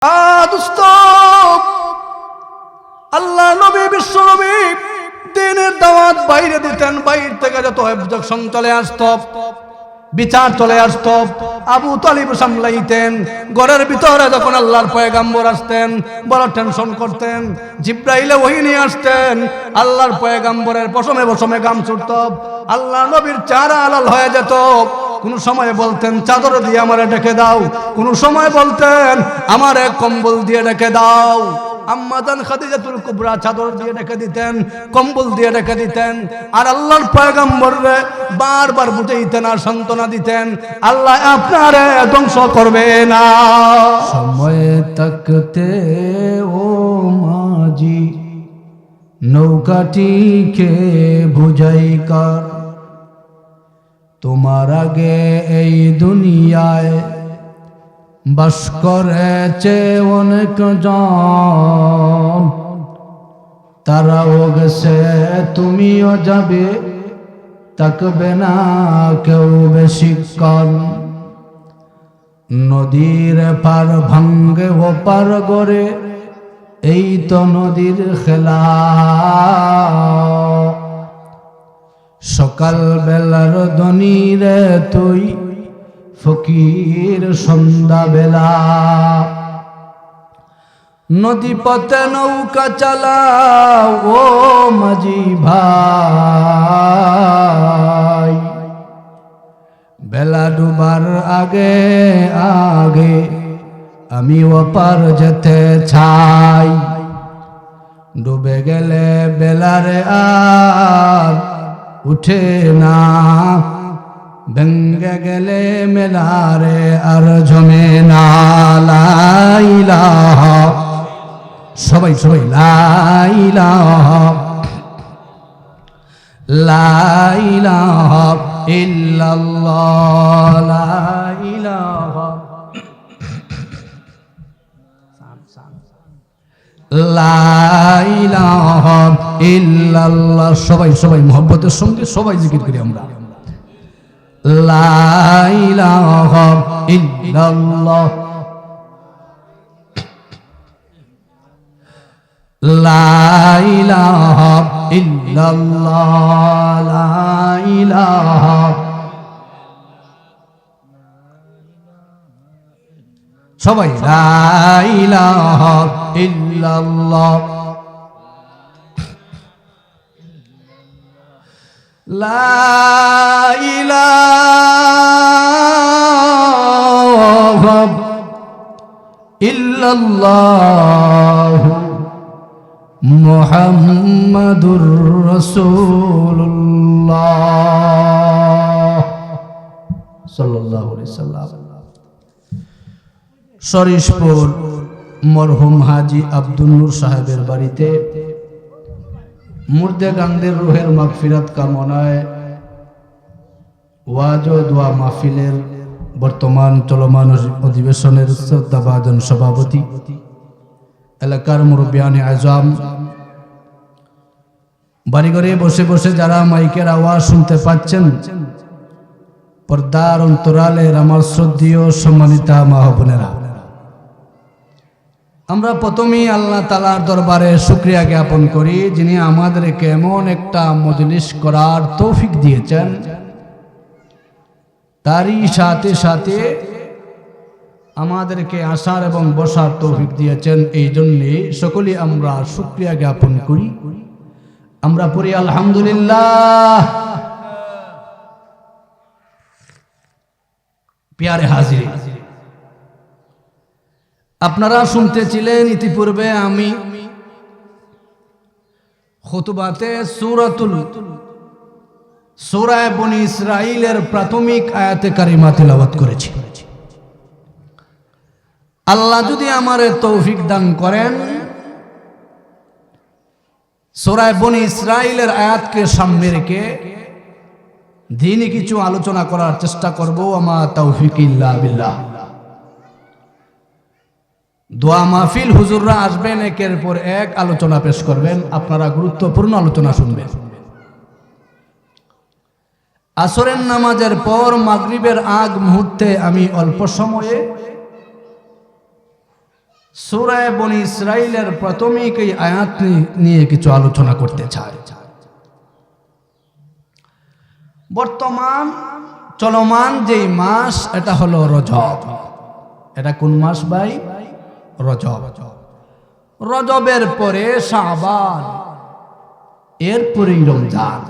দোস্ত, আল্লাহ নবী বিশ্ব নবী দিনের দাওয়াত বাইরে দিতেন। বাইরে থেকে যত অবজেকশন চলে আসত, বিচার চলে আসত, আবু তালিব সামলাইতেন। ঘরের ভিতরে যখন আল্লাহর পয়গাম্বর আসতেন, বড় টেনশন করতেন। জিব্রাইলে ওহী নিয়ে আসতেন, আল্লাহর পয়গাম্বরের পশমে পশমে গাম ছুটত, আল্লাহ নবীর চেহারা আলাল হয়ে যেত। কোন সময় বলতেন চাদর দিয়ে আমারে ঢেকে দাও, কোন সময় বলতেন আমারে কম্বল দিয়ে ঢেকে দাও। আম্মা জান খাদিজাতুল কুবরা চাদর দিয়ে ঢেকে দিতেন, কম্বল দিয়ে ঢেকে দিতেন। আর আল্লাহর পয়গম্বররে বারবার বুঝাইতেন আর সান্ত্বনা দিতেন, আল্লাহ আপনারে ধ্বংস করবে না। সময় তাকতে ও মাঝি নৌকাটিকে বুঝাই কার, তোমার আগে এই দুনিয়ায় বাস করেছে অনেক জন, তারাও গেছে তুমিও যাবে, থাকবে না কেউ বেশিক্ষণ। নদীর পার ভাঙ্গে ও পার গড়ে, এই তো নদীর খেলা। সকাল বেলার ধনীরে তুই ফকির সন্ধ্যা বেলা। নদী পথে নৌকা চালাও ও মাঝি ভাই, বেলা ডুবার আগে আগে আমি ওপার যেতে চাই। ডুবে গেলে বেলারে আর উঠে না, ভেঙ্গে গেলে মেলারে আর জমে না। লা ইলাহা, সবাই সবাই লা ইলাহা, লা ইলাহা ইল্লাল্লাহ, লা ইলাহা, লা ইলাহা ইল্লাল্লাহ। সবাই সবাই মুহাব্বতের সঙ্গে সবাই জিকির করি আমরা, লা ইলাহা ইল্লাল্লাহ, লা ইলাহা ইল্লাল্লাহ, লা ইলাহা। সবাই লা ইলাহা ইল্লাল্লাহ, লা ইলাহা ইল্লাল্লাহ মুহাম্মাদুর রাসূলুল্লাহ সাল্লাল্লাহু আলাইহি সাল্লাম। শরীশপুর মরহুম হাজী আব্দুল নূর সাহেবের বাড়িতে মুর্দে গান্ধীর রুহের মাগফিরাত কামনায় ওয়াজ ও দোয়া মাহফিলের বর্তমান চলমান অধিবেশনের শ্রদ্ধাভাজন সভাপতি, এলাকার মুরব্বিয়ানে আজম, বাড়িঘরে বসে বসে যারা মাইকের আওয়াজ শুনতে পাচ্ছেন, পর্দার অন্তরালের আমার শ্রদ্ধেয় সম্মানিতা মা বোনেরা, আমরা প্রথমেই আল্লাহ তাআলার দরবারে শুকরিয়া জ্ঞাপন করি, যিনি আমাদেরকে এমন একটা মজলিস করার তৌফিক দিয়েছেন। তারই সাথে সাথে আমাদেরকে আসার এবং বসার তৌফিক দিয়েছেন। এই জন্যে সকলেই আমরা শুকরিয়া জ্ঞাপন করি। আমরা পড়ি আলহামদুলিল্লাহ। প্যারে হাজির, আপনারা শুনতেছিলেন ইতিপূর্বে আমি খুতবাতে সূরা বনী ইসরাঈলের প্রাথমিক আয়াতে কারিমা তিলাওয়াত করেছি। আল্লাহ যদি আমারে তৌফিক দান করেন, সূরা বনী ইসরাঈলের আয়াতকে সামনে রেখে দ্বীনি কিছু আলোচনা করার চেষ্টা করব। আমা তৌফিক ইল্লা বিল্লাহ। দোয়া মাহফিল হুজুররা আসবেন, একের পর এক আলোচনা পেশ করবেন, আপনারা গুরুত্বপূর্ণ আলোচনা শুনবেন। আসরের নামাজের পর মাগরিবের আগ মুহূর্তে আমি অল্প সময়ে সূরা বনী ইসরাইলের প্রাথমিক এই আয়াত নিয়ে কিছু আলোচনা করতে চাই। বর্তমান চলমান যেই মাস এটা হলো রজব। এটা কোন মাস ভাই? রজব। রজবের পরে শাবান, এরপরেই রমজান।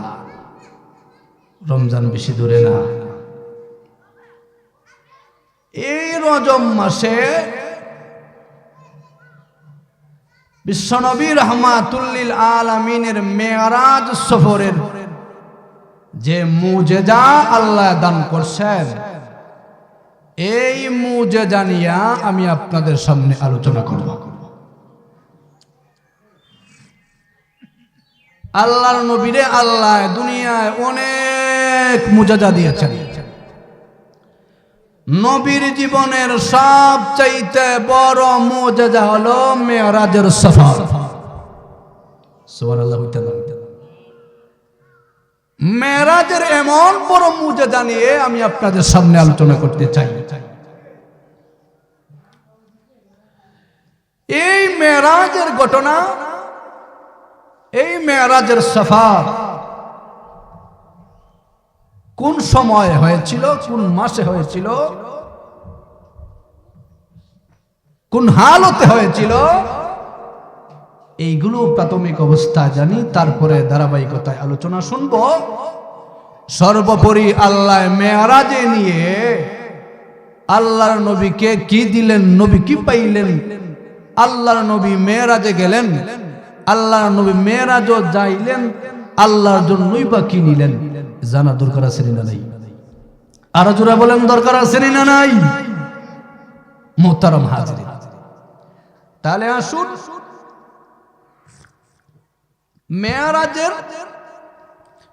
রমজান বেশি দূরে না। এই রজব মাসে বিশ্বনবী রাহমাতুল লিল আলামিনের মেরাজ সফরের যে মুজেজা আল্লাহ দান করছেন, এই মুজেজা নিয়ে আমি আপনাদের সামনে আলোচনা করব। আল্লাহর নবীরে আল্লাহ দুনিয়ায় অনেক মুজেজা দিয়েছেন। নবীর জীবনের সবচাইতে বড় মুজেজা হলো মেরাজের সফর। সুবহানাল্লাহ। মেরাজের এমন বড় মুজেজা নিয়ে আমি আপনাদের সামনে আলোচনা করতে চাই। এই মেরাজের ঘটনা, এই মেরাজের সফর কোন সময় হয়েছিল, কোন মাসে হয়েছিল, কোন হালতে হয়েছিল, এইগুলো প্রাথমিক অবস্থা জানি, তারপরে ধারাবাহিকতায় আলোচনা শুনব। সর্বোপরি আল্লাহ মেরাজে নিয়ে আল্লাহর নবীকে কি দিলেন, নবী কি পাইলেন, আল্লাহর নবী মেরাজে গেলেন, আল্লাহর নবী মেরাজও যাইলেন, আল্লাহর জন্যই বা কি নিলেন জানা দরকার আছে না নাই? আরো জোরে বলেন, দরকার আছে না নাই? মুহতারাম হাজিরিন, তাহলে আসুন মেরাজের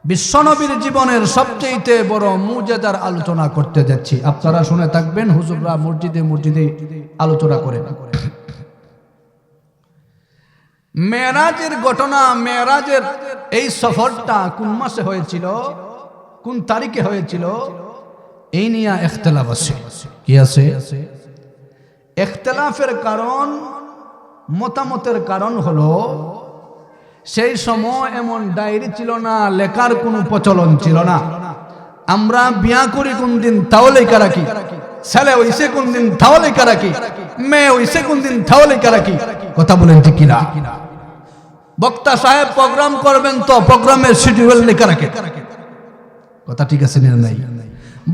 বিশ্বনবীর জীবনের সবচেয়ে বড় মুজেজার আলোচনা করতে যাচ্ছি। আপনারা শুনে থাকবেন, হুজুররা মসজিদে মসজিদে আলোচনা করেন। মেরাজের ঘটনা, মেরাজের এই সফরটা কোন মাসে হয়েছিল, কোন তারিখে হয়েছিল, এই নিয়ে ইখতিলাফ আছে। কি আছে? ইখতিলাফের কারণ, মতামতের কারণ হলো সেই সময় এমন ডায়েরি ছিল না, লেখার কোনো প্রচলন ছিল না। আমরা বিয়া করি কোন দিন তাও লেখা রাখি, ছেলে হইছে কোন দিন তাও লেখা রাখি, মেয়ে হইছে কোন দিন তাও লেখা রাখি। কথা বলেন ঠিক কিনা? বক্তা সাহেব প্রোগ্রাম করবেন তো প্রোগ্রামের শিডিউল লেখা রাখে। কথা ঠিক আছে না নাই?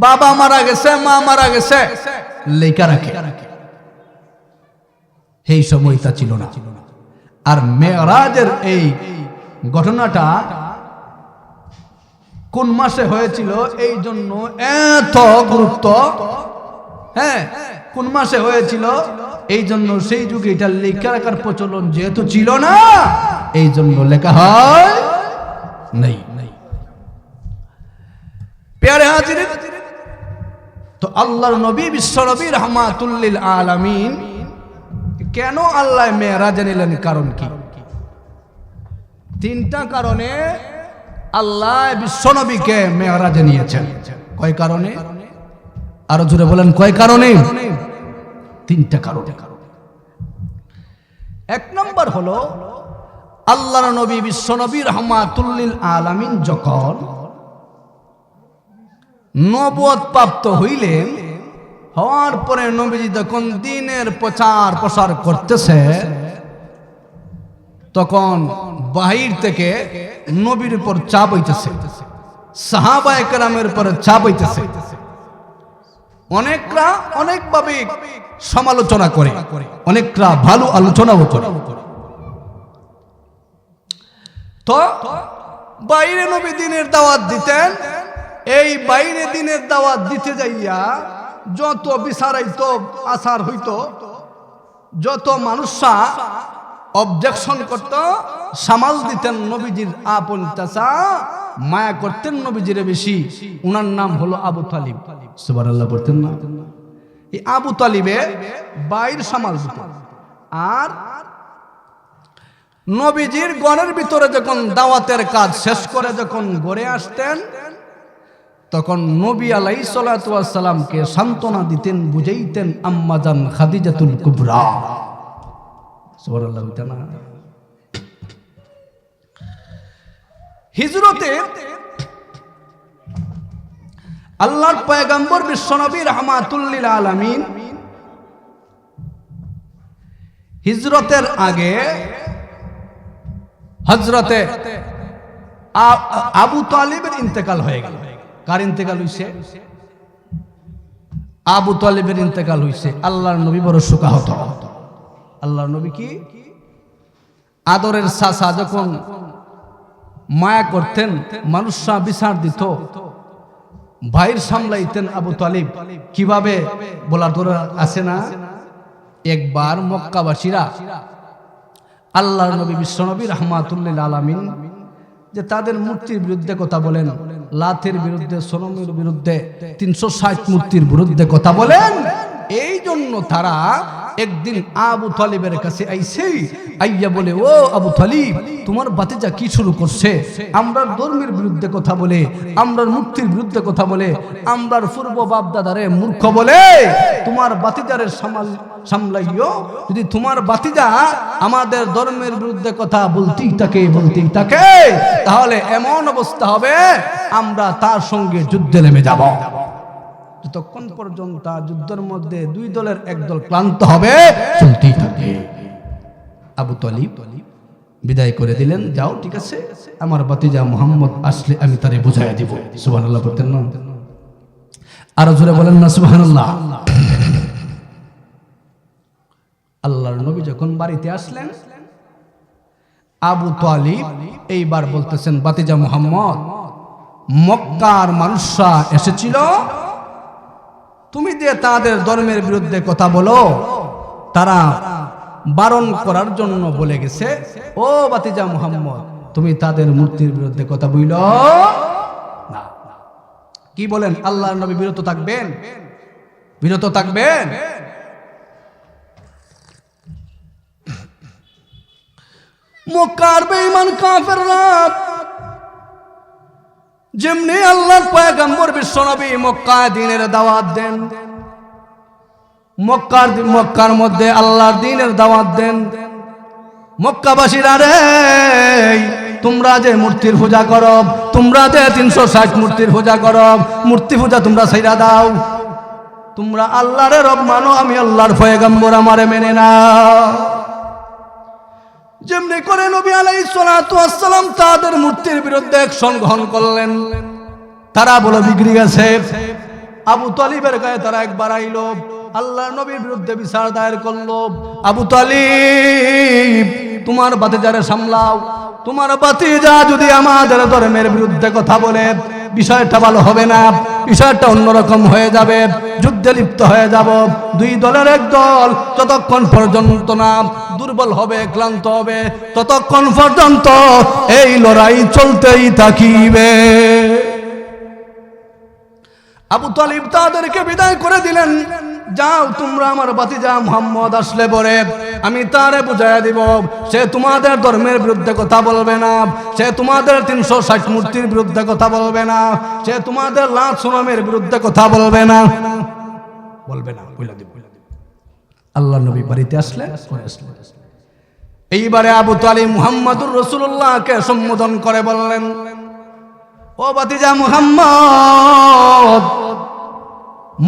বাবা মারা গেছে, মা মারা গেছে, লেখা রাখে। এই সময়টা ছিল না। আর মেরাজের এই ঘটনাটা কোন মাসে হয়েছিল, এই জন্য এত গুরুত্ব। হ্যাঁ, কোন মাসে হয়েছিল, এই জন্য সেই যুগে এটা লেখা রাখার প্রচলন যেহেতু ছিল না, এই জন্য লেখা হয় নাই। প্যারে হাজিরিন, তো আল্লাহর নবী বিশ্বনবী রাহমাতুল লিল আলামিন কেন আল্লাহ মেরাজে নিলেন? কারণ কি? তিনটা কারণে আল্লাহ বিশ্বনবীকে মেরাজে নিয়েছেন। কয় কারণে? আরো জোরে বলেন, কয় কারণে? তিনটা কারণে। এক নম্বর হলো আল্লাহর নবী বিশ্বনবী রাহমাতুল লিল আলামিন যখন নবুয়ত প্রাপ্ত হইলেন, হওয়ার পরে নবীজি যখন দ্বীনের প্রচার প্রসার করতেছে, তখন বাহির থেকে নবীর উপর চাপ হইতেছে, সাহাবায়ে কেরামের উপর চাপ হইতেছে। অনেকরা অনেকভাবে সমালোচনা করে, অনেকরা ভালো আলোচনাও করে। তো বাইরে নবী দ্বীনের দাওয়াত দিতেন, এই বাইরে দ্বীনের দাওয়াত দিতে যাইয়া যত বিচারাইতো, আসার হইতো, যত মানুষরা অবজেকশন করত, সামাল দিতেন নবীজির আপন চাচা, মায়া করতেন নবীজির বেশি। উনার নাম হলো আবু তালিব। সুবহানাল্লাহ বলতেন না? এই আবু তালিবে বাইর সামাল দিতেন। আর নবীজির গণের ভিতরে যখন দাওয়াতের কাজ শেষ করে যখন ঘরে আসতেন, তখন নবী আলাইহিস সালাতু ওয়াস সালামকে সান্ত্বনা দিতেন, বুঝাইতেন আম্মাজান খাদিজাতুল কুবরা। সুবহানাল্লাহ না। হিজরতে আল্লাহর পয়গম্বর বিশ্বনবী রাহমাতুল লিল আলামিন হিজরতের আগে হযরতে আবু তালিবের ইন্তেকাল হয়ে গেল। কার ইন্তেকাল হইছে? আবু তালিবের ইন্তেকাল হইছে। আল্লাহর নবী বড় শোকাহত। আল্লাহর নবী কি আদরের চাচা যখন মায়া করতেন, মানুষরা বিচার দিত, ভাইয়ের সামলাইতেন আবু তালিব। কিভাবে বলার দরকার আছে না? একবার মক্কাবাসীরা আল্লাহর নবী বিশ্বনবী রাহমাতুল লিল আলামিন যে তাদের মূর্তির বিরুদ্ধে কথা বলেন, লাতের বিরুদ্ধে, সনমের বিরুদ্ধে, 360 মূর্তির বিরুদ্ধে কথা বলেন, এই জন্য তারা একদিন আবু তালিবের কাছে আইছে, আইয়া বলে, ও আবু তালিব, তোমার ভাতিজা কি শুরু করছে? আমরার ধর্মের বিরুদ্ধে কথা বলে, আমরার মূর্তির বিরুদ্ধে কথা বলে, আমরার পূর্ব বাপ দাদারে মূর্খ বলে, তোমার ভাতিজারে সামলাইও। যদি তোমার ভাতিজা আমাদের ধর্মের বিরুদ্ধে কথা বলতেই থাকে, তাহলে এমন অবস্থা হবে আমরা তার সঙ্গে যুদ্ধে নেমে যাব। যতক্ষণ পর্যন্ত যুদ্ধের মধ্যে দুই দলের এক দল ক্লান্ত হবে, চলতেই থাকে। আবু তালিব বিদায় করে দিলেন, যাও, ঠিক আছে, আমার ভাতিজা মুহাম্মদ আসলে আমি তারে বুঝাইয়া দিব। সুবহানাল্লাহ বলতেন না? আরো জোরে বলেন না সুবহানাল্লাহ। আল্লাহর নবী যখন বাড়িতে আসলেন, আবু তালিব এইবার বলতেছেন, ভাতিজা মুহাম্মদ, মক্কার মানুষরা এসেছিল, তুমি যে তাদের ধর্মের বিরুদ্ধে কথা বলো, তারা বারণ করার জন্য বলে গেছে, ও ভাতিজা মুহাম্মদ, তুমি তাদের মূর্তির বিরুদ্ধে কথা বইল না। কি বলেন? আল্লাহর নবী বিরত থাকবেন? বিরত থাকবেন? মক্কার বেঈমান কাফেররা যেমনি আল্লাহর পয়গম্বর বিশ্বনবী মক্কায় দ্বীনের দাওয়াত দেন, মক্কার মধ্যে আল্লাহর দ্বীনের দাওয়াত দেন, মক্কাবাসীরা রে, তোমরা যে মূর্তির পূজা করো, তোমরা যে 360 মূর্তির পূজা করো, মূর্তি পূজা তোমরা ছাইরা দাও, তোমরা আল্লাহরে রব মানো, আমি আল্লাহর পয়গম্বর আমারে মেনে নাও। যেমনি করে নবী আলাইহিস সালাতু ওয়াস সালাম তাদের মূর্তির বিরুদ্ধে অ্যাকশন গ্রহণ করলেন, তারা বলে বিগড়ে গেছে। আবু তালিবের গায়ে তারা একবার আইলো, আল্লাহর নবীর বিরুদ্ধে বিচার দায়ের করলো, আবু তালিব, তোমার ভাতিজারে সামলাও, তোমার ভাতিজা যদি আমাদের ধর্মের বিরুদ্ধে কথা বলে, বিষয়টা ভালো হবে না, বিষয়টা অন্যরকম হয়ে যাবে, যুদ্ধে লিপ্ত হয়ে যাব। দুই দলের এক দল যতক্ষণ পর্যন্ত না দুর্বল হবে, ক্লান্ত হবে, ততক্ষণ পর্যন্ত এই লড়াই চলতেই থাকিবে। আবু তালিব তাদেরকে বিদায় করে দিলেন, যাও, তোমরা আমার ভাতিজা মুহাম্মদ আসলে পরে আমি তারে বুঝাইয়া দিব, সে তোমাদের ধর্মের বিরুদ্ধে কথা বলবে না, সে তোমাদের 360 মূর্তির বিরুদ্ধে কথা বলবে না, সে তোমাদের লাত সুনামের বিরুদ্ধে কথা বলবে না। আল্লাহ নবী বাড়িতে আসলেন। এইবারে আবু তালিব মুহাম্মদুর রাসূলুল্লাহকে সম্বোধন করে বললেন, ও ভাতিজা মুহাম্মদ,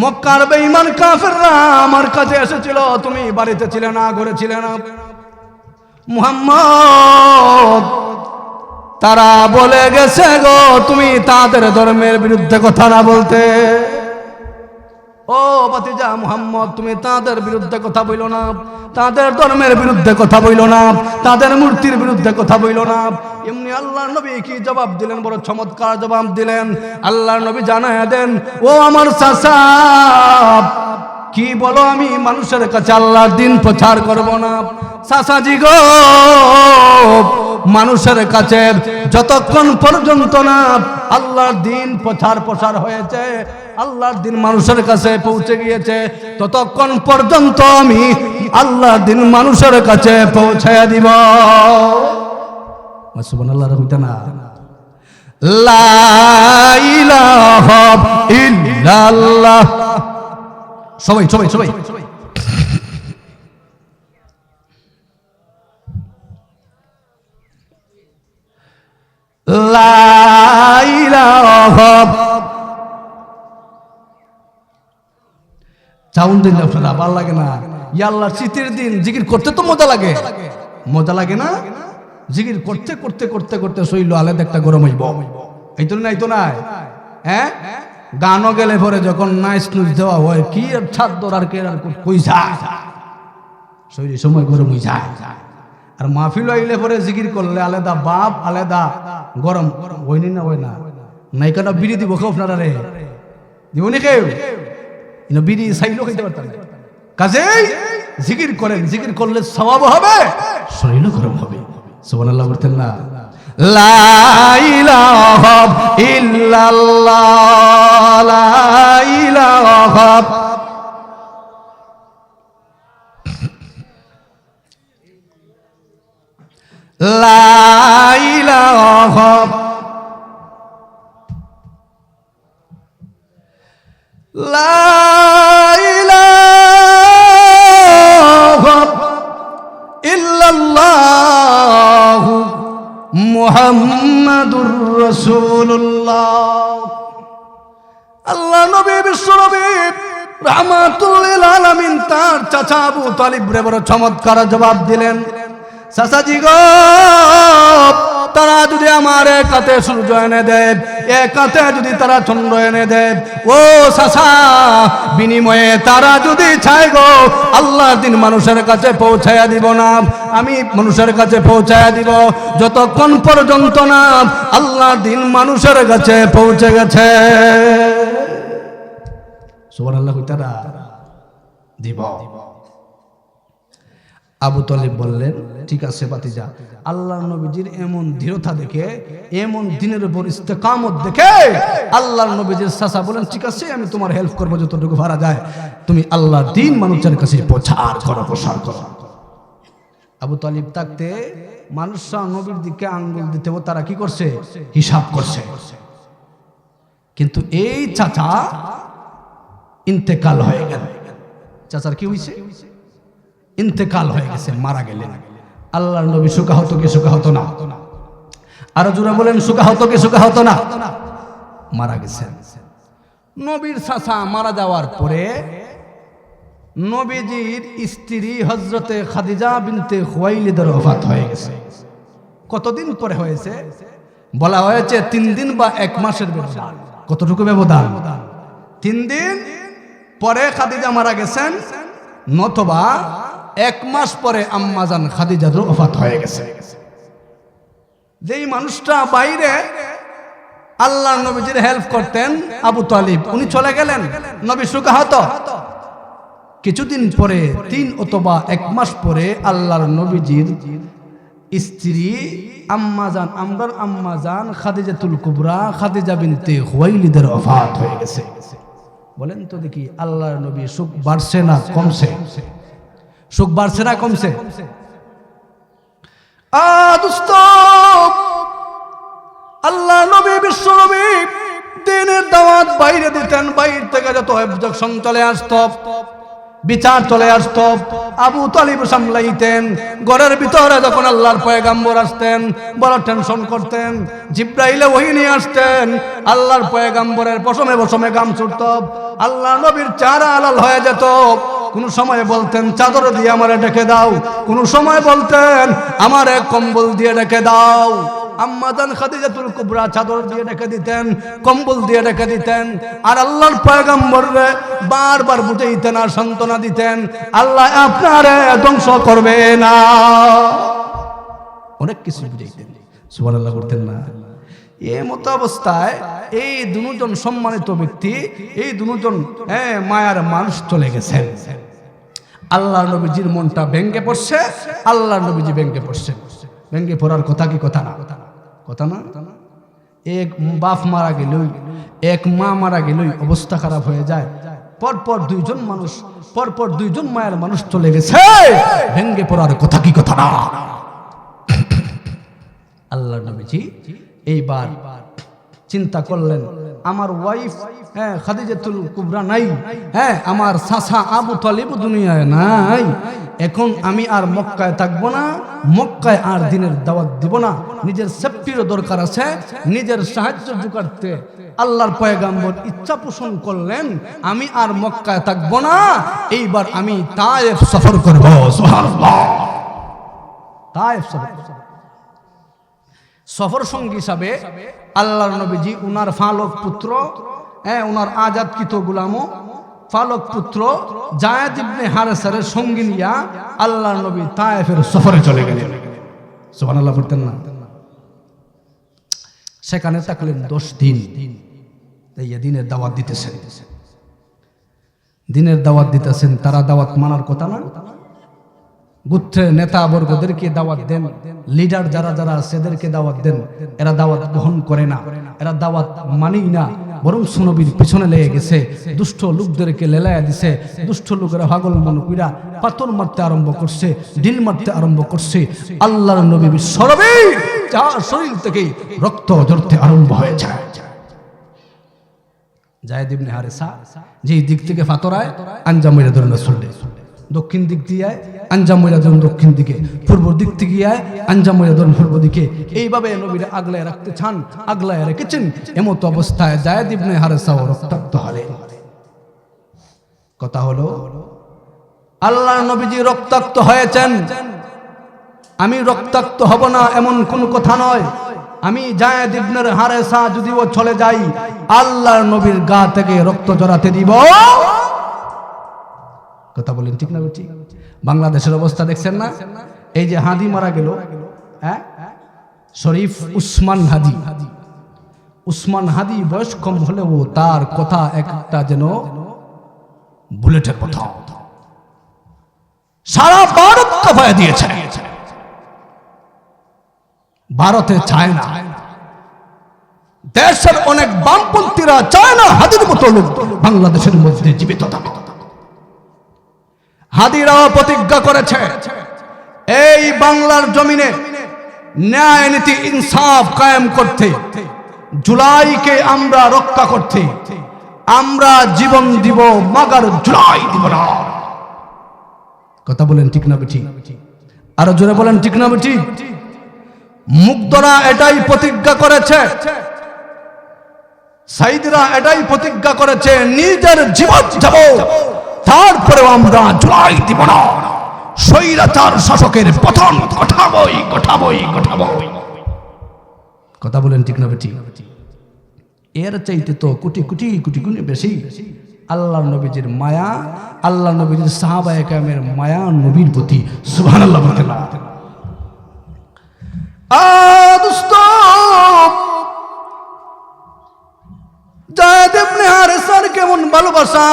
মক্কার বেঈমান কাফেররা আমার কাছে এসেছিল, তুমি বাড়িতে ছিলে না, ঘরে ছিলে না। মুহাম্মদ, তারা বলে গেছে গো তুমি তাদের ধর্মের বিরুদ্ধে কথা না বলতে। ও ভাতিজা মুহাম্মদ, তুমি তাদের বিরুদ্ধে কথা বইলো না, তাদের ধর্মের বিরুদ্ধে কথা বইলো না, তাদের মূর্তির বিরুদ্ধে কথা বইলো না। এমনি আল্লাহর নবী কি জবাব দিলেন? বড় চমৎকার জবাব দিলেন। আল্লাহর নবী জানায়া দেন, ও আমার চাচা, কি বলো, আমি মানুষের কাছে আল্লাহর দ্বীন প্রচার করব না? চাচাজি গো, মানুষের কাছে যতক্ষণ পর্যন্ত না আল্লাহর দ্বীন প্রচার হয়েছে, আল্লাহর দ্বীন মানুষের কাছে পৌঁছে গিয়েছে, ততক্ষণ পর্যন্ত আমি আল্লাহর দ্বীন মানুষের কাছে পৌঁছায়া দিব। সুবহানাল্লাহ, রহমতানা লা ইলাহা ইল্লাল্লাহ। সবাই আলহামদুলিল্লাহ আপনারা ভালো লাগে না? ইয়া আল্লাহর শীতের দিন জিকির করতে তো মজা লাগে, মজা লাগে না? জিকির করতে করতে করতে করতে শরীর আলাদা একটা গরম হইব, এই তো নাই তো নাই। হ্যাঁ, গানও গেলে পরে যখন নাইস নুজ দেওয়া হয় কি আর ছাদ আর কে আর কই যায়, শরীর সময় গরম হয়ে যায়। আর মাহফিল আইলে পরে জিকির করলে আলাদা বাপ আলাদা গরম হয়নি না, হয় না? নাই কেন বিড়ি দিব কেউ আপনারা রে দিবনি কেউ? বিড়ি চাইলেও খাইতে পারতাম। কাজেই জিকির করেন, জিকির করলে সওয়াব হবে, শরীরও গরম হবে। সুবহানাল্লাহ বলতেন না? লা ইলাহা ইল্লাল্লাহ, লা ইলাহা লা ইলাহা লা ইলাহা ইল্লাল্লাহ মুহাম্মাদুর রাসূলুল্লাহ। আল্লাহ নবী বিশ্ব নবী রাহমাতুল লিল আলামিন তার চাচা আবু তালিব রে বড় চমৎকার জবাব দিলেন, চাচাজি গো, তারা যদি আমার এক হাতে সূর্য এনে দেয়, এক হাতে যদি তারা চন্দ্র এনে দেয়, ও চাচা, বিনিময়ে তারা যদি চায় গো আল্লাহর দিন মানুষের কাছে পৌঁছায়া দিব না, আমি মানুষের কাছে পৌঁছায়া দিব যতক্ষণ পর্যন্ত না আল্লাহর দিন মানুষের কাছে পৌঁছে গেছে। সুবহানাল্লাহ কইতারা দিব। আবু তালিব বললেন, ঠিক আছে ভাতিজা, আল্লাহর নবীজির এমন দৃঢ়তা দেখে, এমন দিনের উপর ইস্তেকামত দেখে আল্লাহর নবীজির চাচা বলেন, ঠিক আছে আমি তোমার হেল্প করবো যতটুকু পারা যায়, তুমি আল্লাহর দিন মানুষের কাছে প্রচার করো, প্রসার করো। আবু তালিব থাকতে মানুষরা নবীর দিকে আঙ্গুল দিতেও তারা কি করছে? হিসাব করছে। কিন্তু এই চাচা ইন্তেকাল হয়ে গেল। চাচার কি হয়েছে? ইন্তেকাল হয়ে গেছে, মারা গেলেন। আল্লাহর নবী সুখা হতো কি সুখা হতো না? আরো জোরে বলেন, সুখা হতো কি সুখা হতো না? মারা গেছেন। নবীর চাচা মারা যাওয়ার পরে নবীজির স্ত্রী হযরতে খাদিজা বিনতে খুয়াইলিদের ওফাত হয়ে গেছে। কতদিন পরে হয়েছে? বলা হয়েছে 3 দিন বা 1 মাসের ব্যবধান। কতটুকু ব্যবধান? 3 দিন পরে খাদিজা মারা গেছেন, নতবা 1 মাস পরে আম্মাজান খাদিজার ওফাত হয়ে গেছে। যেই মানুষটা বাইরে আল্লাহর নবীজির হেল্প করতেন, আবু তালিব, উনি চলে গেলেন, নবী সুখাহত। কিছুদিন পরে 3 অথবা 1 মাস পরে আল্লাহর নবীজির স্ত্রী আম্মাজান, আমরার আম্মাজান খাদিজাতুল কুবরা খাদিজা বিনতে খুয়াইলিদের ওফাত হয়ে গেছে। বলেন তো দেখি, আল্লাহর নবী সুখ বাড়ছে না কমছে? সুখ বাড়ছে না কমছে? দোস্ত, আল্লাহ নবী বিশ্ব নবী দিনের দাওয়াত বাইরে দিতেন, বাইরে থেকে যত অবজেকশন চলে আসতো, বিচার চলে আসতো, আবু তালিব সামলাইতেন। ঘরের ভিতরে যখন আল্লাহর পয়গাম্বর আসতেন বড় টেনশন করতেন। জিব্রাইলে ওহী নিয়ে আসতেন, আল্লাহর পয়গাম্বরের পশমে পশমে গাম ছুটত, আল্লাহ নবীর চেহারা আলাল হয়ে যেত। কোন সময় বলতেন চাদর দিয়ে আমারে ঢেকে দাও, কোন সময় বলতেন আমার এক কম্বল দিয়ে ঢেকে দাও। আম্মাজান খাদিজাতুল কুবরা চাদর দিয়ে ঢেকে দিতেন, কম্বল দিয়ে ঢেকে দিতেন। আর আল্লাহর পয়গম্বররে বারবার বুঝাইতেন আর সান্ত্বনা দিতেন, আল্লাহ আপনারে ধ্বংস করবে না, অনেক কিছু বুঝাইতেন। সুবহানাল্লাহ করতেন না? এই মতো অবস্থায় এই দুজন সম্মানিত ব্যক্তি, এই দুজন মায়ার মানুষ চলে গেছেন। আল্লাহর নবীজির মনটা ভেঙ্গে পড়ছে, আল্লাহর নবীজি ভেঙ্গে পড়ছে। ভেঙ্গে পড়ার কথা কি কথা না? কথা না? এক বাপ মারা গেলই, এক মা মারা গেলই অবস্থা খারাপ হয়ে যায়। পরপর 2জন মানুষ, পরপর 2জন মায়ের মানুষ চলে গেছে, ভেঙ্গে পড়ার কথা কি কথা না? আল্লাহর নবীজি এইবার চিন্তা করলেন আমার ওয়াইফ খাদিজাতুল কুবরা নাই, আমার চাচা আবু তালিব দুনিয়ায় নাই, এখন আমি আর মক্কায় থাকবো না, মক্কায় আর দিনের দাওয়াত দিব না, নিজের সেফটিরও দরকার আছে, নিজের সাহায্য জোগাড়তে আল্লাহর পয়গাম্বর ইচ্ছা পোষণ করলেন আমি আর মক্কায় থাকবো না, এইবার আমি তায়েফ সফর করব। সুবহানাল্লাহ। তায়েফ সফর সঙ্গী হিসাবে আল্লাহর নবীজি উনার ফালক পুত্র, উনার আজাদকৃত গোলামও ফালক পুত্র জায়েদ ইবনে হারেসার সঙ্গী নিয়া আল্লাহর নবী তায়েফের সফরে চলে গেলেন। সুবহানাল্লাহ বলতেন না? সেখানে থাকলেন 10 দিন। এই দিনের দাওয়াত দিতেছেন, দিনের দাওয়াত দিতেছেন। তারা দাওয়াত মানার কথা না, গোত্রের নেতা বর্গদেরকে দাওয়াত দেন, লিডার যারা যারা আছে এদেরকে দাওয়াত দেন, এরা দাওয়াত গ্রহণ করে না, এরা দাওয়াত মানেই না, বরং নবীর পিছনে লেগে গেছে, দুষ্ট লোকদেরকে লেলায়া দিছে, দুষ্ট লোকেরা পাগল মনে কইরা পাথর মারতে আরম্ভ করছে, ঢিল মারতে আরম্ভ করছে। আল্লাহর নবী বিশ্বনবী যার শরীর থেকে রক্ত ঝরতে আরম্ভ হয়ে যায়। জায়েদ ইবনে হারেসা যেই দিক থেকে ফাতরায় আঞ্জাম হইয়া ধরে রাসূল, দক্ষিণ দিক দিয়ে আঞ্জাম হইয়া ধরুন দক্ষিণ দিকে, পূর্ব দিক থেকে আঞ্জাম হইয়া ধরুন পূর্ব দিকে, এইভাবে নবীরা আগলায় রাখতে চান, আগলায় রেখেছেন। এমত অবস্থায় জায়েদ ইবনে হারেসাও রক্তাক্ত হলেন। কথা হলো আল্লাহর নবীজি রক্তাক্ত হয়েছেন, আমি রক্তাক্ত হব না এমন কোন কথা নয়। আমি জায়েদ ইবনে হারেসা যদিও চলে যাই, আল্লাহর নবীর গা থেকে রক্ত জড়াতে দিব। কথা বলেন ঠিক না? ঠিক। বাংলাদেশের অবস্থা দেখছেন না? এই যে হাদি মারা গেল, শরীফ উসমান হাদি, উসমান হাদি বয়স কম হলেও তার কথা একটা যেন বুলেটের কথা, সারা ভারত কাঁপায় দিয়েছে। ভারতে চায় না, দেশের অনেক বামপন্থীরা চায় না হাদির মতো লোক বাংলাদেশের মধ্যে জীবিত থাকে। হাদিরাও প্রতিজ্ঞা করেছে এই বাংলার জমিনে ন্যায় নীতি ইনসাফ কায়েম করতে, জুলাইকে আমরা রক্ষা করতে আমরা জীবন দিব, মাগার জুলাই দিব না। কথা বলেন ঠিক না বেঠিক? আরো জোরে বলেন ঠিক না বেঠিক? মুগ্ধরা এটাই প্রতিজ্ঞা করেছে, সাইদরা এটাই প্রতিজ্ঞা করেছে, নিজের জীবন যাব তারপরেও আমরা জুলাই দিব না, স্বৈরাচার শাসকের পতন ঘটাবই ঘটাবই ঘটাবই। কথা বলেন ঠিক না বেঠিক? এর চাইতে তো কোটি কোটি কোটি গুণে বেশি আল্লাহর নবীজির মায়া, আল্লাহর নবীজির সাহাবায়ে কেরামের মায়া নবীর প্রতি। সুবহানাল্লাহ। দোস্ত, জায়েদ ইবনে হারেসার কেমন ভালোবাসা,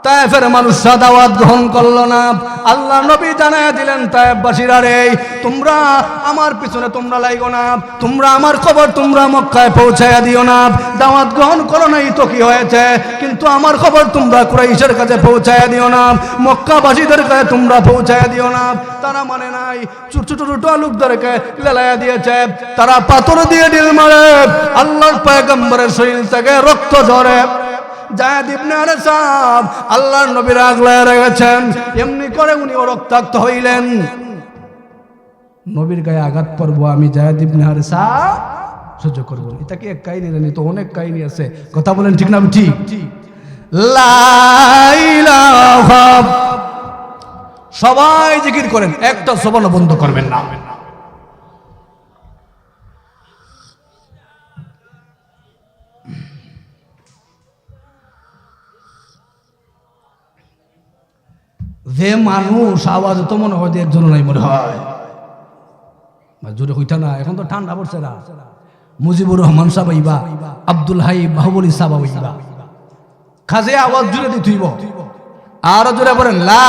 তায়েফের মানুষরা দাওয়াত গ্রহণ করলো না। আল্লাহ নবী জানায়া দিলেন তায়েফবাসীরা রে, তোমরা আমার পিছনে তোমরা লাইগো না, তোমরা আমার খবর তোমরা মক্কায় পৌঁছায়া দিও না। দাওয়াত গ্রহণ করো নাই তো কি হয়েছে, কিন্তু আমার খবর তোমরা কুরাইশের কাছে পৌঁছায়া দিও না, মক্কাবাসীদের কাছে তোমরা পৌঁছায়া দিও না। তারা মানে নাই, ছোট ছোট ছোট লোকদেরকে লেলায়া দিয়েছে, তারা পাথর দিয়ে ঢিল মারে, আল্লাহর পয়গম্বরের শরীর থেকে রক্ত ঝরে। জায়েদ ইবনে হারেসা আল্লাহর নবীর আগলায় রেখেছেন, এমনি করে উনিও রক্তাক্ত হইলেন। নবীর গায়ে আঘাত করবো আমি জায়েদ ইবনে হারেসা সহ্য করবো। এটা কি এক কাহিনী জানি, তো অনেক কাহিনী আছে। কথা বলেন ঠিক না? ঠিক। লা ইলাহা, সবাই জিকির করেন, একটা জবানও বন্ধ করবেন না। যে মানুষ আওয়াজ তো মনে হয় একজন নাই, মনে হয় জোরে হইতা না। এখন তো ঠান্ডা পড়ছে না। মুজিবুর রহমান সাহেব আইবা, আব্দুল হাই বাহুবলী সাহেব আইবা, খাজে আওয়াজ জুড়ে দিতেইব। আর জোরে বলেন লা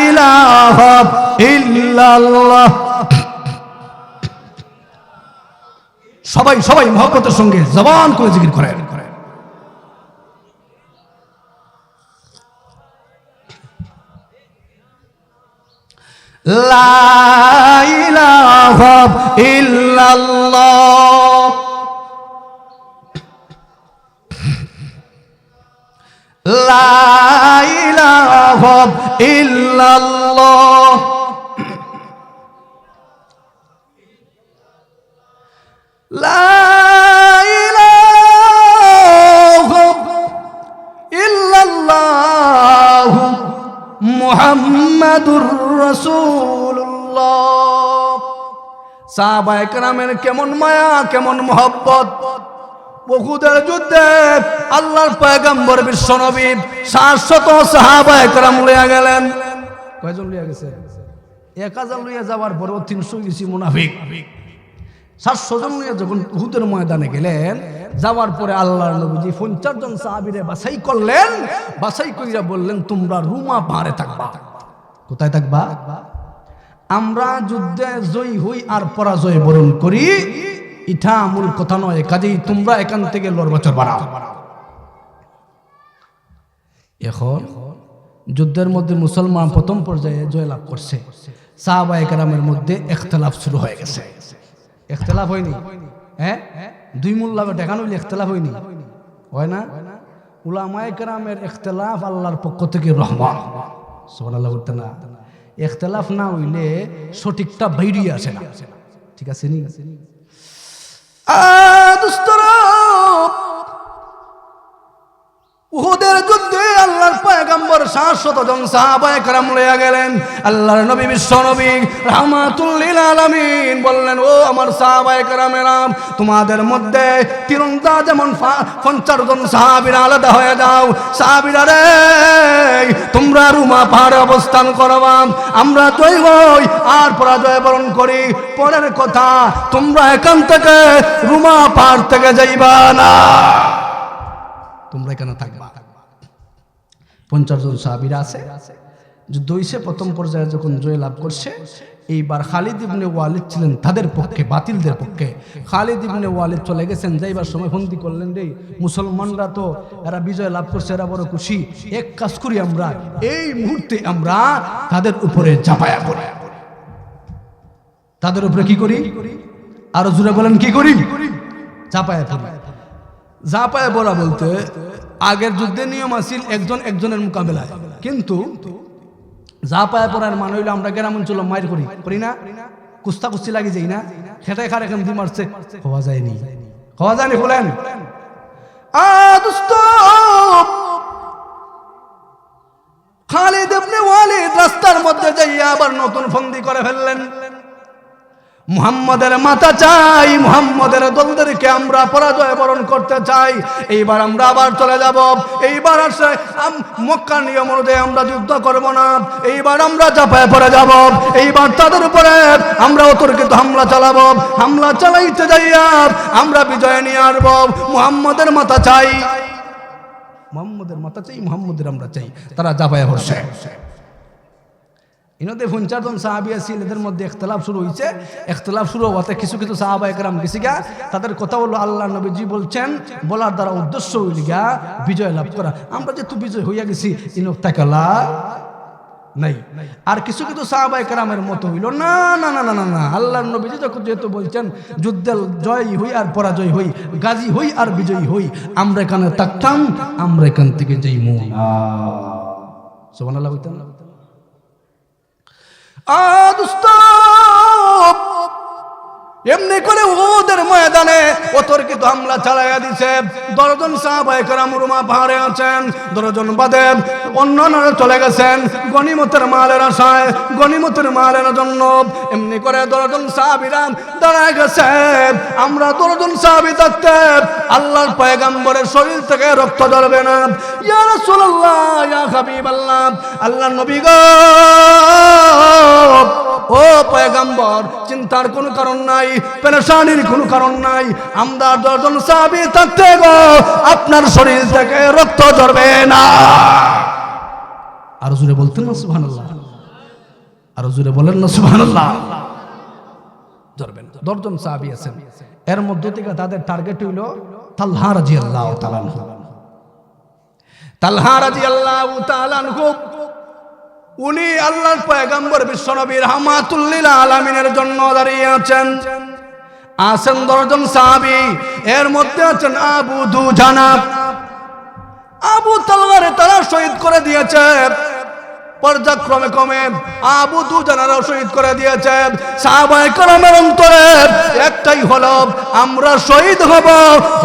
ইলাহা ইল্লাল্লাহ। সবাই সবাই মহব্বতের সঙ্গে জবান করে জিকির করেন। লা ইলাহা ইল্লাল্লাহ ইলাহা ইল্লাল্লাহ লা ইলাহা ইল্লাল্লাহ মুহাম্মাদুর রাসূলুল্লাহ। সাহাবায়ে কেরামের কেমন মায়া, কেমন মহব্বত। উহুদের যুদ্ধে আল্লাহর পয়গম্বর বিশ্বনবী 700 সাহাবায়ে কেরাম লইয়া গেলেন। কয়জন লইয়া গেছে? 1000 লইয়া যাওয়ার পরেও 300 গেছি মুনাফিক। 700 জন লইয়া যখন উহুদের ময়দানে গেলেন, যাওয়ার পরে আল্লাহর নবীজি 50 জন সাহাবীরে বাছাই করলেন। বাছাই কইরা বললেন, তোমরা রুমা পাহাড়ে থাকবা। কোথায় থাকবা? আমরা যুদ্ধে জয়ী হই আর পরাজয় বরণ করি, এটা মূল কথা নয়, কাজেই তোমরা এখান থেকে লড়বচর বাড়াও। এখন যুদ্ধের মধ্যে মুসলমান প্রথম পর্যায়ে জয়লাভ করছে। সাহাবায়ে কেরামের মধ্যে ইখতিলাফ শুরু হয়ে গেছে। ইখতিলাফ হয়নি? হ্যাঁ, দুই মোল্লাকে দেখানো হইলে ইখতিলাফ হয়নি? হয় না? উলামায়ে কেরামের ইখতিলাফ আল্লাহর পক্ষ থেকে রহমত। সুবহানাল্লাহ বলতে না, ইখতিলাফ না হইলে সঠিকটা বাইরিয়ে আসে না। ঠিক আছে নি? দোস্তরা, উহুদের যুদ্ধে আল্লাহর পয়গম্বর 700 জন সাহাবায়ে কেরাম লইয়া গেলেন। আল্লাহর নবী বিশ্ব নবী রাহমাতুল লিল আলামিন বললেন, ও আমার সাহাবায়ে কেরামেরা, তোমাদের মধ্যে তীরন্দাজ যেমন 50 জন সাহাবীরা আলাদা হয়ে যাও। সাহাবীরা রে, তোমরা রুমা পাহাড়ে অবস্থান করবা, আমরা জয় হই আর পরাজয় বরণ করি। পরের কথা, তোমরা এখান থেকে রুমা পাহাড় থেকে যাইবা না, তোমরা এখানে থাকবা। 50 জন সাহাবীরা আছে। যুদ্ধ হইছে, প্রথম পর্যায়ে যখন জয় লাভ করছে, এইবার খালিদ ইবনে ওয়ালিদ ছিলেন তাদের পক্ষে, বাতিলদের পক্ষে। খালিদ ইবনে ওয়ালিদ চলে গেছেন, যাইবার সময় ফন্দি করলেন, রে মুসলমানরা তো এরা বিজয় লাভ করছে, এরা বড় খুশি, এক কাজ করি আমরা এই মুহূর্তে আমরা তাদের উপরে ঝাঁপায়া পড়ি। তাদের উপরে কি করি? আরো জোরে বলেন, কি করি? ঝাঁপায়া পড়ি। ঝাঁপায়া পড়া বলতে আগের যুদ্ধে নিয়ম আছিল একজন একজনের মোকাবেলায়, কিন্তু ঝাঁপায়া পড়ার মানে হইলো আমরা গ্রাম অঞ্চল মাইর করি না, কুস্তা কুস্তি লাগি যাই না, খেটায় খারে এখান দিয়ে মারছে, হওয়া যায়নি, হওয়া যায়নি। বলেন খালিদ ইবনে ওয়ালিদ রাস্তার মধ্যে যাইয়া আবার নতুন ফন্দি করে ফেললেন। মুহাম্মাদের মাথা চাই, মুহাম্মাদের দলদেরকে আমরা পরাজয় বরণ করতে চাই। এইবার আমরা আবার চলে যাব, এইবার আসে মক্কার নিয়ম অনুযায়ী আমরা যুদ্ধ করব না, এইবার আমরা ঝাঁপায় পড়ে যাব, এইবার তাদের উপরে আমরা অতর্কিত হামলা চালাবো। হামলা চালাইতে যাইয়া আমরা বিজয় নিয়ে আসবো। মুহাম্মাদের মাথা চাই, মুহাম্মাদের মাথা চাই, মুহাম্মাদের আমরা চাই। তারা ঝাঁপায় পড়ছে। ইনতে 50 জন সাহাবী আছিল, এদের মধ্যে ইখতিলাফ শুরু হইছে। ইখতিলাফ শুরু হওয়াতে কিছু কিছু সাহাবায়ে কেরাম গেছে গা, তাদের কথা হলো আল্লাহর নবীজি বলছেন, বলার দ্বারা উদ্দেশ্য হইল গা বিজয় লাভ করা। আমরা যেহেতু বিজয় হইয়া গেছি, ইনক তাকালা নাই। আর কিছু কিছু সাহাবায়ে কেরামের মত হইল, না না না না না না, আল্লাহর নবীজি যেহেতু বলছেন যুদ্ধে জয় হই আর পরাজয় হই, গাজী হই আর বিজয়ী হই, আমরা এখানে থাকতাম, আমরা এখান থেকে যাইমু না। সুবহানাল্লাহ বলতেন। এমনি করে ওদের ময়দানে অতর্কিত হামলা চালাইয়া দিছে। 10 জন সাহাবায়ে কেরাম রুমা পাহাড়ে আছেন, 10 জন বাদে অন্যান্যরা চলে গেছেন গনিমতের মালের আশায়, গনিমতের মালের জন্য। এমনি করে 10 জন সাহাবীরা দাঁড়ায় গেছে। আমরা 10 জন সাহাবী থাকতে আল্লাহর পয়গম্বরের শরীর থেকে রক্ত ঝরবে না। ইয়া রাসূলুল্লাহ, ইয়া হাবিবাল্লাহ, আল্লাহর নবী গো, ও পয়গম্বর, চিন্তার কোনো কারণ নাই, পেরেশানির কোনো কারণ নাই। আমরা 10 জন সাহাবী থাকতে গো আপনার শরীর থেকে রক্ত ঝরবে না। আরো জোরে বলতেন না সুবহানাল্লাহ? আরো জোরে বলেন না সুবহানাল্লাহ? ঝরবে না। 10 জন সাহাবী আছেন, এর মধ্যে থেকে তাদের টার্গেট হইল তালহা রাদিয়াল্লাহু তাআলা আনহু। তালহা রাদিয়াল্লাহু তাআলা আনহু উনি আল্লাহর পয়গম্বর বিশ্বনবী রাহমাতুল লিল আলামিনের জন্য দাঁড়িয়ে আছেন। 10 জন সাহাবী, এর মধ্যে আছেন আবু দুজানা। আবু তালহারে তারা শহীদ করে দিয়েছে। পর্যায়ক্রমে ক্রমে আবু দুজানারাও শহীদ করে দিয়েছে। সাহাবায়ে কেরামের অন্তরে একটাই হলো, আমরা শহীদ হব,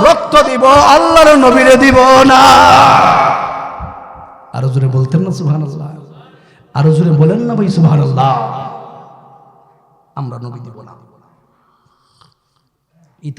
রক্ত দিব, আল্লাহর নবীরে দিব না। আরো জোরে বলতেন না সুবহানাল্লাহ? আরো জোরে বলেন না ভাই সুবহানাল্লাহ? আমরা নবী দিব না।